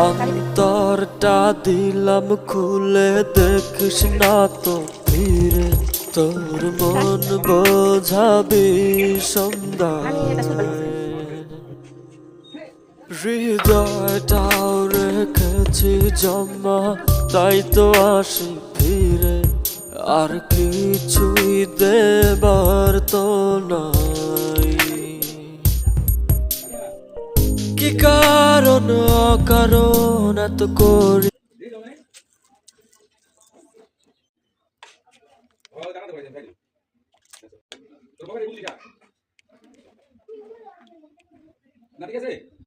অন্তরটা দিলাম খুলে, দেখিস না তো ফিরে, তোর মন বোঝাবি সন্ধ্যায়। হৃদয়টাও রেখেছি জমা, তাই তো আসি ফিরে, আর কিছুই দেবার তো নাই। কি কারণ অকারণ এত করি না ঠিক আছে।